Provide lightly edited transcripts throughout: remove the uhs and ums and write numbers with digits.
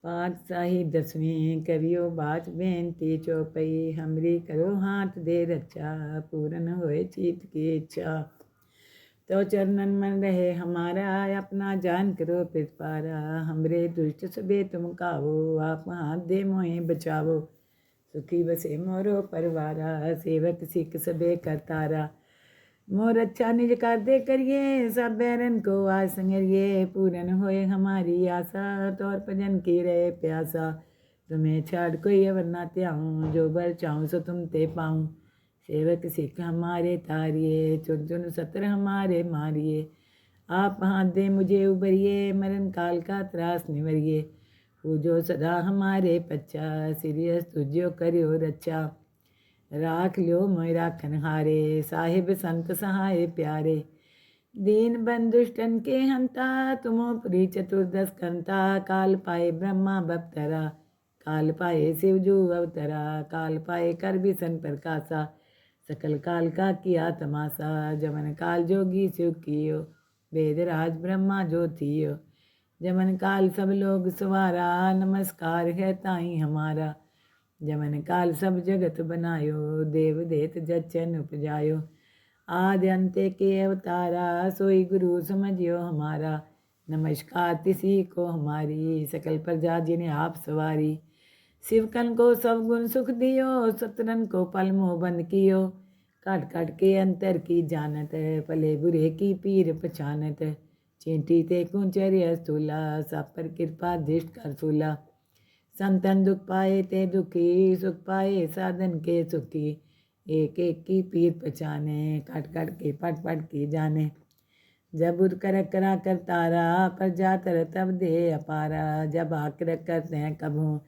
पातशाही दसवीं करियो बात बेनती चौपई हमरी करो हाथ दे रक्षा पूरन होए चीत की इच्छा। तो चरणन मन रहे हमारा अपना जान करो पितपारा हमरे दुष्ट सबे तुम कावो आप हाथ दे मोहे बचावो। सुखी बसे मोरो परवारा सेवक सिख सबे करतारा। मोर अच्छा निज कर दे करिए सब बैरन को आज संगरिए पूरन होए हमारी आशा तौर भजन की रहे प्यासा। तुम्हें छाड़ कोई अवर ना त्याऊँ जो बर चाहूँ सो तुम ते पाऊँ। सेवक सिख हमारे तारिए चुन चुन सत्र हमारे मारिए। आप हाथ दे मुझे उबरिए मरण काल का त्रास निवरिए। पूजो सदा हमारे पच्चा सीरियस तुझो करियो रक्षा। राख लियो मोय राखन हारे साहिब संत सहाय प्यारे। दीन बंधुष्टन के हंता तुमो पुरी चतुर्दश कंता काल पाए ब्रह्मा बप्तरा काल पाए शिवजू अवतरा काल पाए कर बिसन प्रकाशा सकल काल का किया तमाशा जमन काल जोगी शिव कियो वेद राज ब्रह्मा जो थियो। जमन काल सब लोग सवारा नमस्कार है ताई हमारा। जमन काल सब जगत बनायो देव देत जचन उपजायो। आदि अंत्य के अवतारा सोई गुरु समझियो हमारा। नमस्कार तिसी को हमारी सकल प्रजा जिन्हें आप सवारी। शिवकन को सब गुण सुख दियो सतरन को पल मोह बंद कियो। काट काट के अंतर की जानत पले बुरे की पीर पछानत। चींटी ते कुंचर्य स्थूला सब पर कृपा दृष्ट कर सूला। संतन दुख पाए ते दुखी सुख पाए साधन के सुखी। एक एक की पीर पहचाने काट काट के पट पट की जाने। जब उर कर करा कर तारा पर जा तर तब दे अपारा। जब आकर करते हैं कब हूँ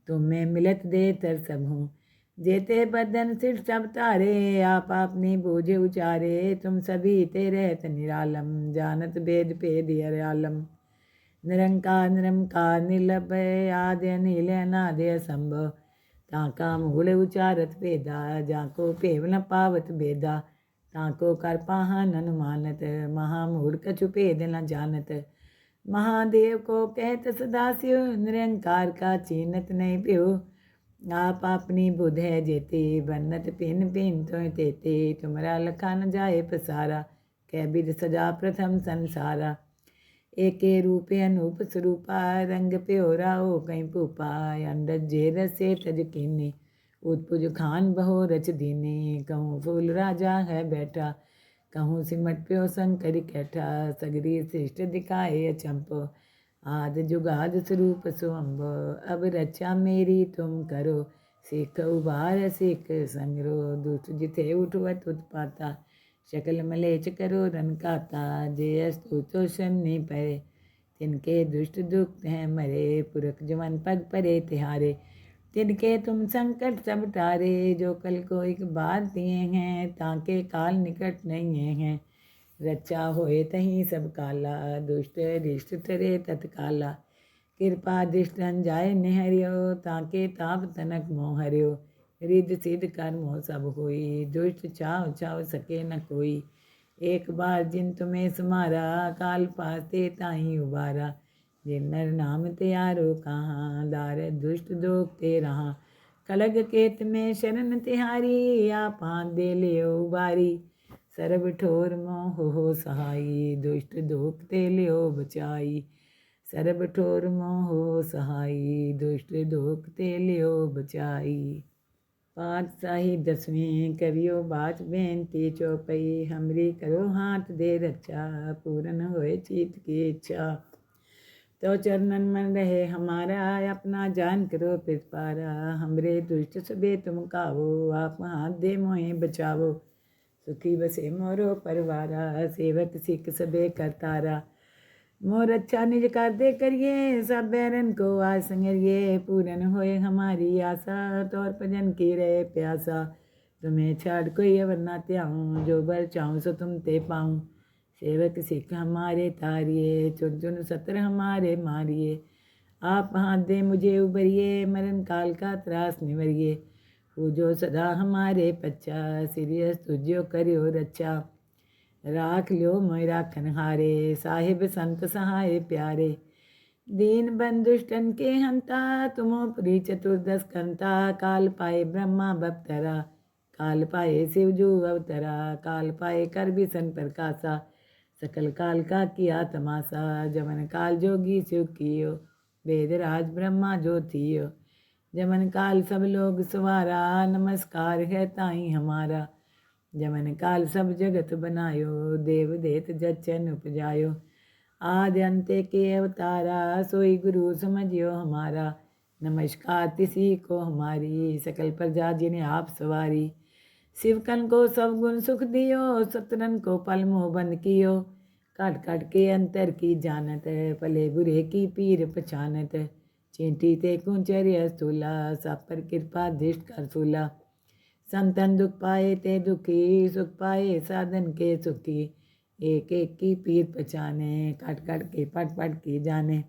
तुम्हें मिलत दे तर सब हूँ। जेते बदन सिर सब तारे आप अपनी बूझे उचारे। तुम सभी ते रहत निरालम जानत भेद भेद आलम। निरंकार निरंकार निर्लभय आदि अनिल अनादि असंभव। ताका मूल उचारत भेदा जाको पेव न पावत भेदा। ताको कर पाहन अनुमानत महामूढ़ कछु भेद न जानत। महादेव को कहत सदाशिव निरंकार का चीनत नहीं प्यो। आप अपनी बुध है जेते बन्नत पिन पिन तो तेते तुमरा लखा न जाए पसारा। कह बिद सजा प्रथम संसारा। एके रूपे अनूप स्वरूपा रंग प्योरा हो कहीं भूपा। अंडज जे रसे तज कीने उत्पुज खान बहो रच दीने। कहूँ फूल राजा है बैठा कहूँ सिमट प्यो शंकर कैठा। सगरी श्रेष्ठ दिखाए अचंपो आद जुगाद स्वरूप सुअम्ब। अब रक्षा मेरी तुम करो सिख उबार सिख संगरो। दुष्ट जिथे उठवत उत्पाता शकल मलेच करो रन काता। जे अस्तु तो शनि परे तिनके दुष्ट दुख हैं मरे। पुरख जमन पग परे तिहारे तिनके तुम संकट सब टारे। जो कल को एक बार दिए हैं ताके काल निकट नहीं हैं। रक्षा होए तहीं सब काला दुष्ट रिष्ट तरे तत्काला। कृपा दृष्टन जाय निहरियो ताके ताप तनक मोह हरियो। रिद्ध सिद्ध कर्मो सब होई दुष्ट चाव चाव सके न कोई। एक बार जिन तुम्हें समारा काल पाते ताही उबारा। जिन नर नाम त्यारो कहाँ दार दुष्ट दोख ते रहा। कलग केत में शरण तिहारी आप हाथ दे लियो उबारी। सरब ठोर मोह हो सहाई दुष्ट दोख ते लियो बचाई। सरब ठोर मोह हो सहाई दुष्ट दोख ते लियो बचाई। पातशाही दसवीं करियो बात बेनती चौपई हमरी करो हाथ दे रक्षा पूरन होए चीत की इच्छा। तो चरणन मन रहे हमारा अपना जान करो पितपारा। हमरे दुष्ट सबे तुम कावो आप हाथ दे मोहे बचावो। सुखी बसे मोरो परवारा सेवक सिख सबे करतारा। मोर अच्छा निज कर दे करिए सब बैरन को आज संगरिए। पूरन होए हमारी आशा तौर भजन की रहे प्यासा। तुम्हें छाड़ कोई अवर ना त्याऊँ जो बर चाहूँ सो तुम ते पाऊँ। सेवक सिख हमारे तारिए चुन चुन सत्र हमारे मारिए। आप हाथ दे मुझे उबरिए मरण काल का त्रास निवरिए। पूजो सदा हमारे पच्चा सीरियस तुझो करियो रक्षा। राख लियो मोय राखन हारे साहिब संत सहाय प्यारे। दीन बंधुष्टन के हंता तुमोपरि चतुर्दश कंता। काल पाए ब्रह्मा बप्तरा, काल पाए शिवजू अवतरा। काल पाए कर बिसन प्रकाशा, सकल काल का किया तमाशा। जमन काल जोगी शिव कियो, वेद राज ब्रह्मा जो थियो। जमन काल सब लोग सवारा, नमस्कार है ताई हमारा। जमन काल सब जगत बनायो, देव देत जचन उपजायो। आदि अंत्य के अवतारा, सोई गुरु समझियो हमारा। नमस्कार तिसी को हमारी, सकल प्रजा जिन्हें आप सवारी। शिवकन को सब गुण सुख दियो, सतरन को पल मोह बंद कियो। काट काट के अंतर की जानत, पले बुरे की पीर पछानत। चींटी ते कुंचर्य स्थूला, सब पर कृपा दृष्ट कर सूला। संतन दुख पाए ते दुखी, सुख पाए साधन के सुखी। एक एक की पीर पहचाने, काट काट के पट पट की जाने।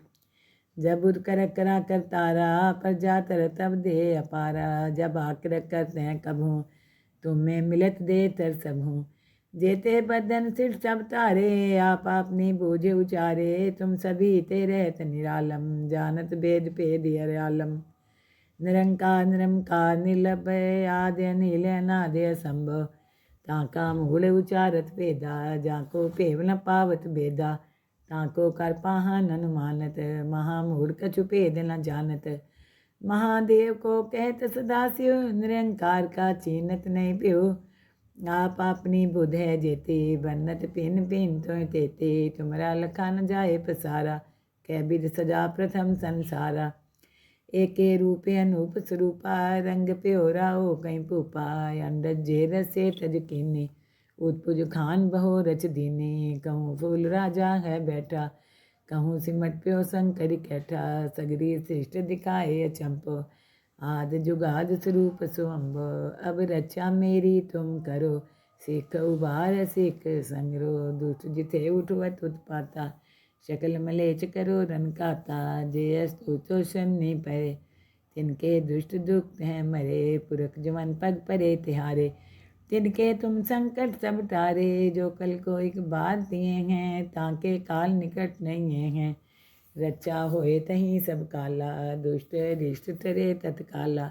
जब उद कर करा कर तारा, प्रजा तर तब दे अपारा। जब आकर करते हैं कभू, तुम्हें मिलत दे तर सबहूँ। जेते बदन सिर सब तारे, आप अपनी बूझे उचारे। तुम सभी ते रहत निरालम, जानत भेद भेद हर आलम। निरंकार निरंकार निर्लभय, आदि अनिल अनादि असंभव। ताका मूल उचारत भेदा, जाको पेव न पावत भेदा। ताको कर पाहन अनुमानत, महामूढ़ कछु भेद न जानत। महादेव को कहत सदाशिव, निरंकार का चीनत नहीं प्यो। आप अपनी बुध है जेते, बन्नत पिन पिन तो तेते। तुमरा लखा न जाए पसारा, कै बिद सजा प्रथम संसारा। एके रूपे अनूप स्वरूपा, रंग प्योरा हो कहीं पूपा। अंडज जे रसे तज कीने, उत्पुज खान बहो रच दीने। कहूँ फूल राजा है बैठा, कहूँ सिमट प्यो शंकर कैठा। सगरी श्रेष्ठ दिखाए अचंप, आद जुगाद स्वरूप सुअम्ब। अब रक्षा मेरी तुम करो, सिख उबार सिख संगरो। दुष्ट जिथे उठवत उत्पाता, शकल मलेच करो रन काता। जे अस्तु तो शनि परे, तिनके दुष्ट दुख हैं मरे। पुरख जवन पग परे तिहारे, तिनके तुम संकट सब टारे। जो कल को एक बात दिए हैं, ताके काल निकट नहीं हैं। रक्षा होए तहीं सब काला, दुष्ट रिष्ट तरे तत्काला।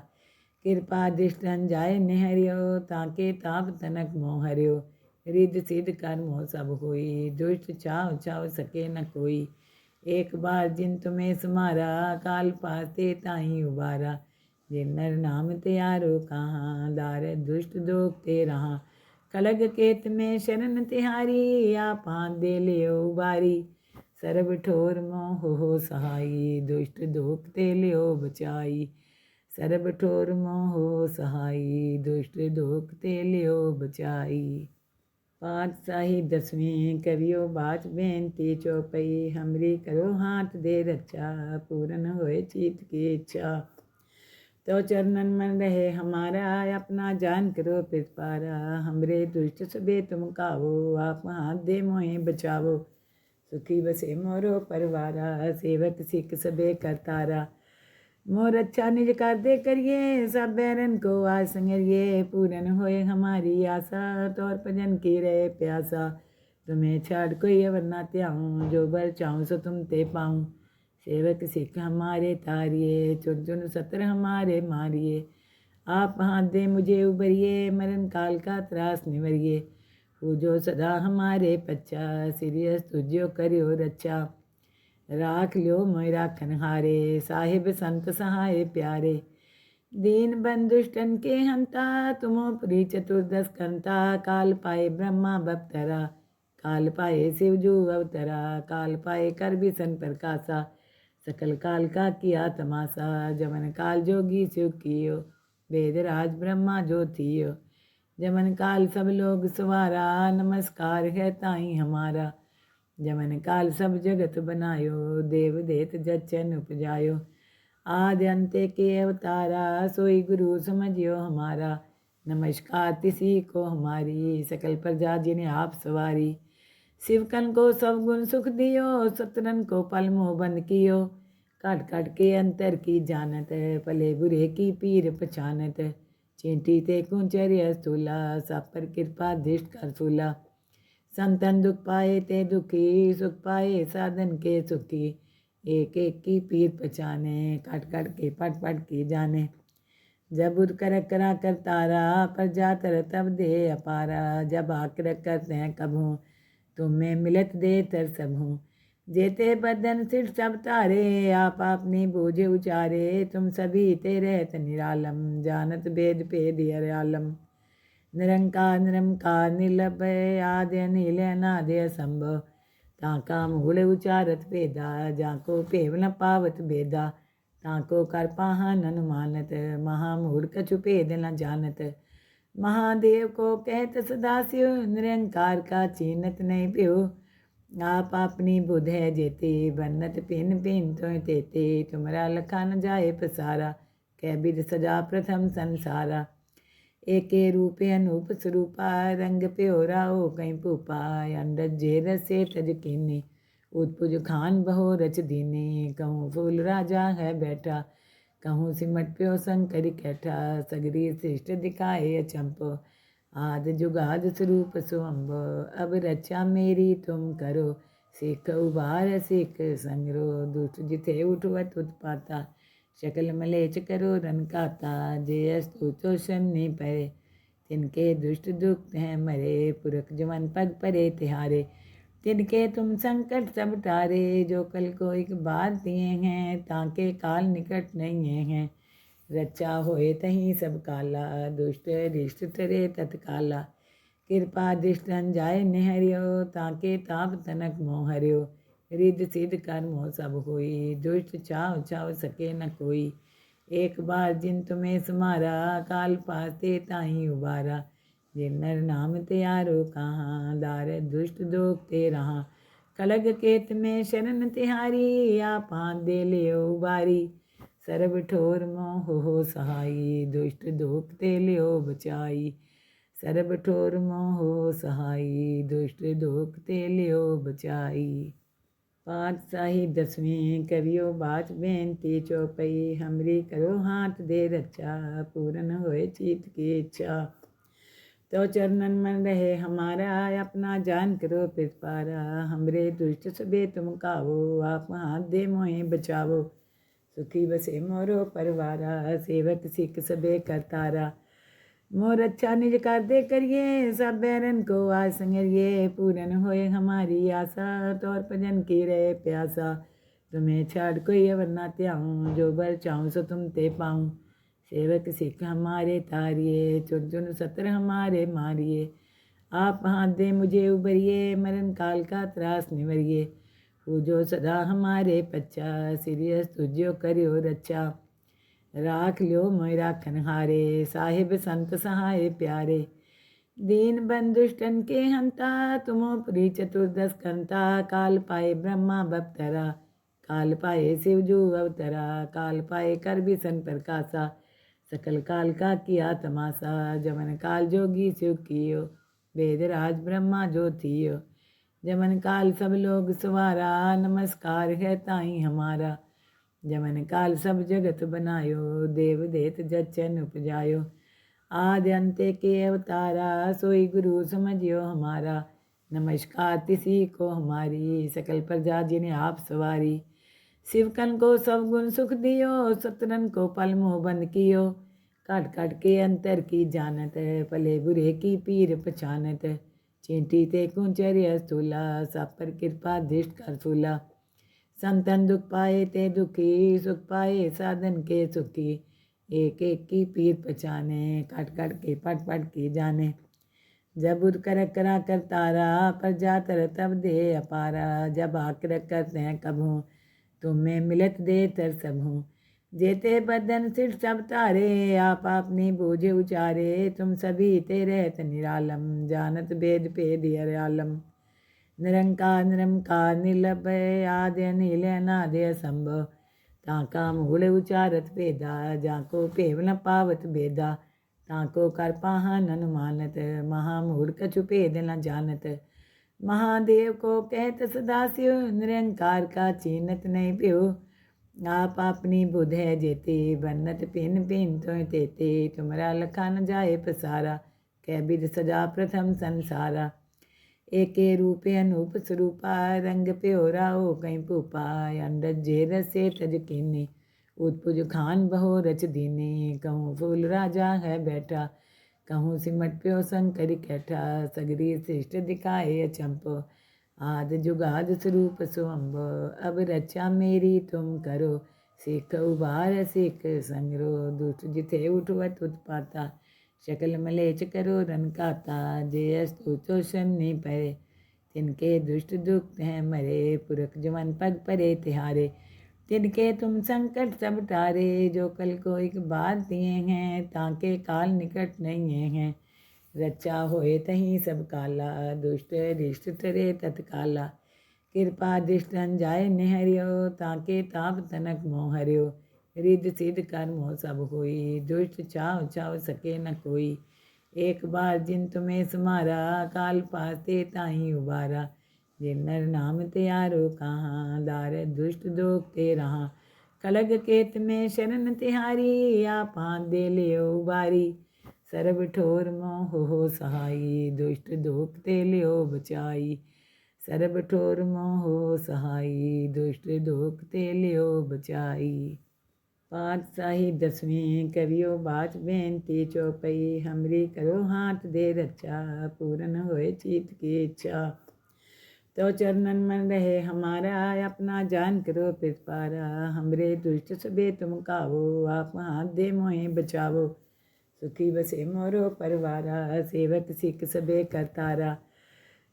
कृपा दृष्टन जाय निहरियो, ताके ताप तनक मोह हरियो। रिद्ध सिद्ध कर्म सब होई, दुष्ट चाव चाव सके न कोई। एक बार जिन तुम्हें समारा, काल पाते ताही उबारा। जिन नर नाम त्यारो कहाँ, दार दुष्ट दोख ते रहा। खलग केत में शरण तिहारी, आप हाथ दे लियो उबारी। सर्व ठोर मोह हो सहाई, दुष्ट दोख ते लियो बचाई। सर्व ठोर मोह हो सहाई, दुष्ट दोख ते लियो बचाई। पाठ साहिब 10वीं। करियो बाच बेनती चौपई, हमरी करो हाथ दे रक्षा। पूरन होए चीत की इच्छा, तो चरणन मन रहे हमारा। अपना जान करो पितपारा, हमरे दुष्ट सबे तुम कावो। आप हाथ दे मोहे बचावो, सुखी बसे मोरो परवारा। सेवक सिख सबे करतारा, मोर अच्छा निज कर दे करिए। सब बैरन को आज संगरिए, पूरन होए हमारी आशा। तौर भजन की रहे प्यासा, तुम्हें छाड़ कोई अवर ना त्याऊँ। जो बर चाहूँ सो तुम ते पाऊँ। सेवक सिख हमारे तारिए, चुन चुन सत्र हमारे मारिए। आप हाथ दे मुझे उबरिए, मरण काल का त्रास निवरिए। पूजो सदा हमारे पच्चा, सीरियस तुझो करियो रक्षा। राख लियो मोय राखन हारे, साहिब संत सहाय प्यारे। दीन बंधुष्टन के हंता, तुमोपरि चतुर्दश कंता। काल पाए ब्रह्मा बप्तरा, काल पाए शिवजू अवतरा। काल पाए कर बिसन प्रकाशा, सकल काल का किया तमाशा। जमन काल जोगी शिव कियो, वेद राज ब्रह्मा जो थियो। जमन काल सब लोग सवारा, नमस्कार है ताई हमारा। जमन काल सब जगत बनायो, देव देत जचन उपजायो। आदि अंत्य के अवतारा, सोई गुरु समझियो हमारा। नमस्कार तिसी को हमारी, सकल प्रजा जिन्हें आप सवारी। शिवकन को सब गुण सुख दियो, सतरन को पल मोह बंद कियो। काट काट के अंतर की जानत, पले बुरे की पीर पछानत। चींटी ते कुंचर्य स्थूला, सब पर कृपा दृष्ट कर सूला। संतन दुख पाए ते दुखी, सुख पाए साधन के सुखी। एक एक की पीर पहचाने, काट काट के पट पट की जाने। जब उद कर करा कर तारा, पर जा तर तब दे अपारा। जब आकर करते हैं कब हूँ, तुम्हें मिलत दे तर सब हूँ। जेते बदन सिर सब तारे, आप अपनी बूझे उचारे। तुम सभी ते रहत निरालम, जानत भेद भेद आलम। निरंकार निरंकार निर्लभय, आद्य नील अनाद्य असंभव। ताका मूल उचारत भेदा, जाको भेव न पावत भेदा। ताको कर पाहन अनुमानत, महामूढ़ कछु भेद न जानत। महादेव को कहत सदाशिव, निरंकार का चीनत नहीं प्यो। आप अपनी बुध है जेते, बन्नत पिन पिन तो तेते। तुमरा लखा न जाए पसारा, कै बिद सजा प्रथम संसारा। एके रूपे अनूप स्वरूपा, रंग प्योरा हो कहीं भूपा। अंडज जे रसे तज कीने, उत्पुज खान बहो रच दीने। कहूँ फूल राजा है बैठा, कहूँ सिमट प्यो शंकर कैठा। सगरी श्रेष्ठ दिखाए अचंपो, आद जुगाद स्वरूप सुअम्ब। अब रक्षा मेरी तुम करो, सिख उबार सिख संगरो। दुष्ट जिथे उठवत उत्पाता, शकल मलेच करो रन खाता। जे अस्तु तो शनि परे, तिनके दुष्ट दुख हैं मरे। पुरख जमन पग परे तिहारे, तिनके तुम संकट सब टारे। जो कल को एक बार दिए हैं, ताके काल निकट नहीं हैं। रक्षा होए तहीं सब काला, दुष्ट रिष्ट तरे तत्काला। कृपा दृष्टन जाय निहरियो, ताके ताप तनक मोह हरियो। रिद्ध सिद्ध कर्मो सब होई, दुष्ट चाव चाव सके न कोई। एक बार जिन तुम्हें सुमारा, काल पाते ताही उबारा। जिन नर नाम त्यारो कहाँ, दार दुष्ट दोख ते रहा। कलग केत में शरण तिहारी, आप हाथ दे लियो उबारी। सर्व ठोर मोह हो सहाई, दुष्ट दोख ते लियो बचाई। सर्ब ठोर मोह सहाई, दुष्ट दोख ते लियो बचाई। पातशाही 10वीं कवियो बाच बेनती चौपई। हमरी करो हाथ दे रक्षा, पूरन होए चीत की इच्छा। तो चरणन मन रहे हमारा, अपना जान करो पितपारा। हमरे दुष्ट सबे तुम कावो, आप हाथ दे मोहे बचावो। सुखी बसे मोरो परवारा, सेवक सिख सबे करतारा। मोर अच्छा निज कर दे करिए, सब बैरन को आज संगरिए। पूरन होए हमारी आशा, तौर भजन की रहे प्यासा। तुम्हें छाड़ कोई अवर ना त्याऊँ, जो बर चाहूँ सो तुम ते पाऊँ। सेवक सिख हमारे तारिए, चुन चुन सत्र हमारे मारिए। आप हाथ दे मुझे उबरिए, मरण काल का त्रास निवरिए। पूजो सदा हमारे पच्चा, सीरियस तुझो करियो रक्षा। राख लियो मोय राखन हारे, साहिब संत सहाय प्यारे। दीन बंधुष्टन के हंता, तुमो पुरी चतुर्दश कंता। काल पाए ब्रह्मा बप्तरा, काल पाए शिव जू अवतरा। काल पाए कर बिसन प्रकाशा, सकल काल का किया तमाशा। जमन काल जोगी शिव कियो, वेद राज ब्रह्मा जो थियो। जमन काल सब लोग सवारा, नमस्कार है ताई हमारा। जमन काल सब जगत बनायो, देव देत जचन उपजायो। आदि अंत्य के अवतारा, सोई गुरु समझियो हमारा। नमस्कार तिसी को हमारी, सकल प्रजा जिन्हें आप सवारी। शिवकन को सब गुण सुख दियो, सतरन को पल मोह बंद कियो। काट काट के अंतर की जानत, पले बुरे की पीर पहचानत। चींटी ते कुंचर्य स्थूला, सब पर कृपा दृष्ट कर सूला। संतन दुख पाए ते दुखी, सुख पाए साधन के सुखी। एक एक की पीर पहचाने, काट काट के पट पट की जाने। जब उद कर करा कर तारा, पर जा तर तब दे अपारा। जब आकर करते हैं कब हूँ, तुम्हें मिलत दे तर सब हूँ। जेते बदन सिर सब तारे, आप अपनी बूझे उचारे। तुम सभी ते रहत निरालम, जानत भेद भेद आलम। निरंकार निरंकार निर्लभय, आद्य नील अनाद्य असंभव। ताका मूल उचारत भेदा, जाको भेव न पावत भेदा। ताको कर पाहन अनुमानत, महामूढ़ कछु भेद न जानत। महादेव को कहत सदाशिव, निरंकार का चीनत नहीं प्यो। आप अपनी बुध है जेते, बन्नत पिन पिन तो तेते। तुमरा लखा न जाए पसारा, कै बिद सजा प्रथम संसारा। एके रूपे अनूप स्वरूपा रंग प्योरा हो कहीं भूपा अंडज जे रसे तज कीनी उत्पुज खान बहो रच दीनी कहूँ फूल राजा है बैठा कहूँ सिमट प्यो शंकर कैठा सगरी श्रेष्ठ दिखाए अचंप आद जुगाद स्वरूप सुअम्ब अब रक्षा मेरी तुम करो सिख उबार सिख संगरो दुष्ट जिथे उठवत उत्पाता शकल मलेच करो रन काता जे अस्तु चोशन नहीं परे तिनके दुष्ट दुख हैं मरे पुरख जवन पग परे तिहारे तिनके तुम संकट सब टारे जो कल को एक बात दिए हैं ताके काल निकट नहीं हैं रचा होए तहीं सब काला दुष्ट रिष्ट तरे तत्काला कृपा दृष्टन जाय निहरियो ताके ताप तनक मोह हरियो रिद सिद्ध कर्म सब होई दुष्ट चाव चाव सके न कोई एक बार जिन तुम्हें समारा काल पाते ताही उबारा जिन नर नाम त्यारो कहाँ दार दुष्ट दोख ते रहा खलग केत में शरण तिहारी आप हाथ दे लियो उबारी सरब ठोर मोह हो सहाई दुष्ट दोख ते लियो बचाई सरब ठोर मोह हो सहाई दुष्ट दोख ते लियो बचाई। पातशाही 10वीं कवियो बाच बेनती चौपई हमरी करो हाथ दे रक्षा पूरन होए चीत की इच्छा तो चरणन मन रहे हमारा अपना जान करो पितपारा हमरे दुष्ट सबे तुम कावो आप हाथ दे मोहे बचावो सुखी बसे मोरो परवारा सेवक सिख सबे करतारा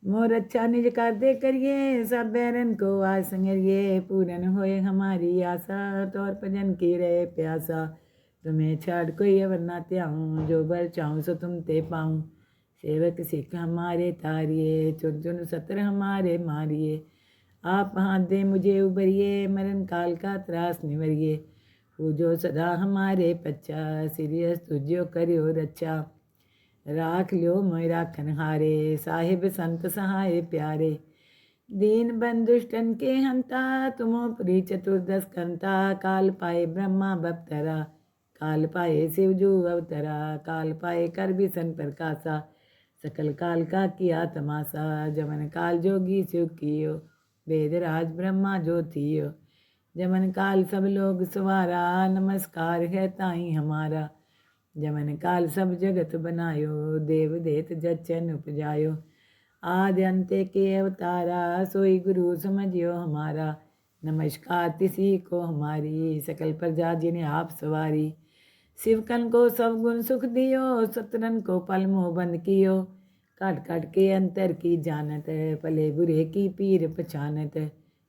मोर अच्छा निज कर दे करिए सब बैरन को आज संगरिए पूरन होए हमारी आशा तौर भजन की रहे प्यासा तुम्हें छाड़ कोई अवर ना त्याऊँ जो बर चाहूँ सो तुम ते पाऊँ सेवक सिख हमारे तारिए चुन चुन सत्र हमारे मारिए आप हाथ दे मुझे उबरिए मरण काल का त्रास निवरिए पूजो सदा हमारे पच्चा सीरियस तुझो करियो रक्षा राख लियो मोय राखन हारे साहिब संत सहाय प्यारे दीन बंधुष्टन के हंता तुमो पुरी चतुर्दश कंता काल पाए ब्रह्मा बपतरा काल पाए शिवजू अवतरा काल पाए कर भी सन प्रकाशा सकल काल का किया तमाशा जमन काल जोगी शिव कियो वेद राज ब्रह्मा ज्योतियो जमन काल सब लोग सवारा नमस्कार है ताई हमारा जमन काल सब जगत बनायो देव देत जचन उपजायो आदि अंत्य के अवतारा सोई गुरु समझियो हमारा नमस्कार तिसी को हमारी सकल प्रजा जिन्हें आप सवारी शिवकन को सब गुण सुख दियो सतरन को पल मोह बंद कियो काट काट के अंतर की जानत पले बुरे की पीर पछानत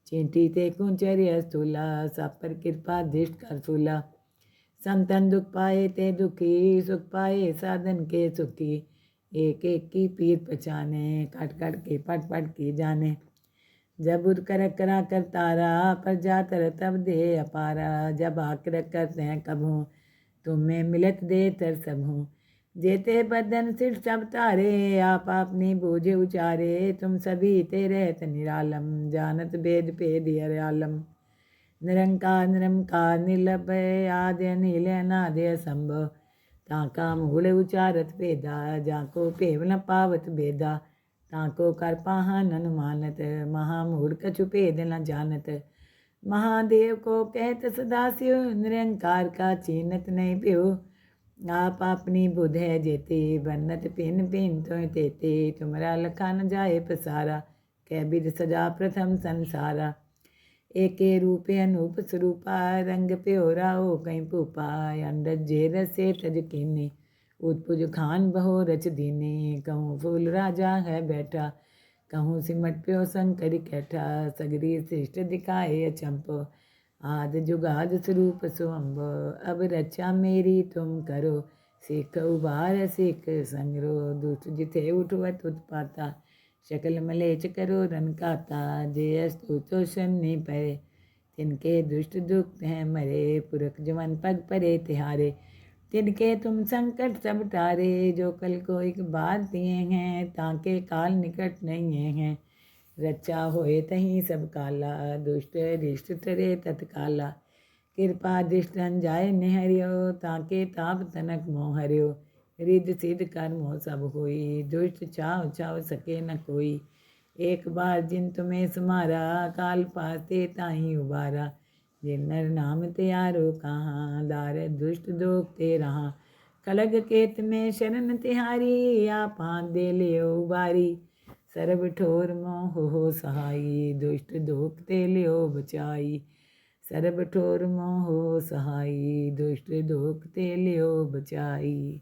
चींटी ते कुंचर्य स्थूला सब पर कृपा दृष्ट कर सूला संतन दुख पाए ते दुखी सुख पाए साधन के सुखी एक एक की पीर पहचाने काट काट के पट पट की जाने जब उद कर करा कर तारा पर जा तर तब दे अपारा जब आकर करते हैं कब हूँ तुम्हें मिलत दे तर सब हूँ जेते बदन सिर सब तारे आप अपनी बूझे उचारे तुम सभी ते रहत निरालम जानत भेद भेद आलम निरंकार निरंकार निर्लभ आद्य नील अनाद्य असंभव ताका मूल उचारत भेदा जाको पेव न पावत भेदा ताको कर पाहन अनुमानत महामूढ़ कछु भेद न जानत महादेव को कहत सदाशिव निरंकार का चीनत नहीं प्यो आप अपनी बुध है जेते बन्नत पिन पिन तो तेते तुमरा लखा न जाए पसारा कै बिद सजा प्रथम संसारा एके रूपे अनूप स्वरूपा रंग प्योरा हो कहीं भूपा अंडज जे रसे तज कीने उत्पुज खान बहो रच दीने कहूँ फूल राजा है बैठा कहूँ सिमट प्यो शंकर कैठा सगरी श्रेष्ठ दिखाए अचंप आद जुगाद स्वरूप सुअम्ब अब रक्षा मेरी तुम करो सिख उबार सिख संगरो दुष्ट जिथे उठवत उत्पाता शकल मलेच करो रन काता जे अस्तु चोशन नहीं परे तिनके दुष्ट दुख हैं मरे पुरख जवन पग परे तिहारे तिनके तुम संकट सब टारे जो कल को एक बात दिए हैं ताके काल निकट नहीं हैं रचा होए तहीं सब काला दुष्ट रिष्ट तरे तत्काला कृपा दृष्टन जाय निहरियो ताके ताप तनक मोह हरियो रिद सिद्ध कर्म सब होई दुष्ट चाव चाव सके न कोई एक बार जिन तुम्हें समारा काल पाते ताही उबारा। जिन नर नाम त्यारो कहाँ दार दुष्ट दोखते रहा। कलग केत में शरण तिहारी आप हाथ दे लियो उबारी। सर्ब ठोर मोह हो सहाई दुष्ट दोखते लियो बचाई। सर्ब ठोर मोह हो सहाई दुष्ट दोखते लियो बचाई।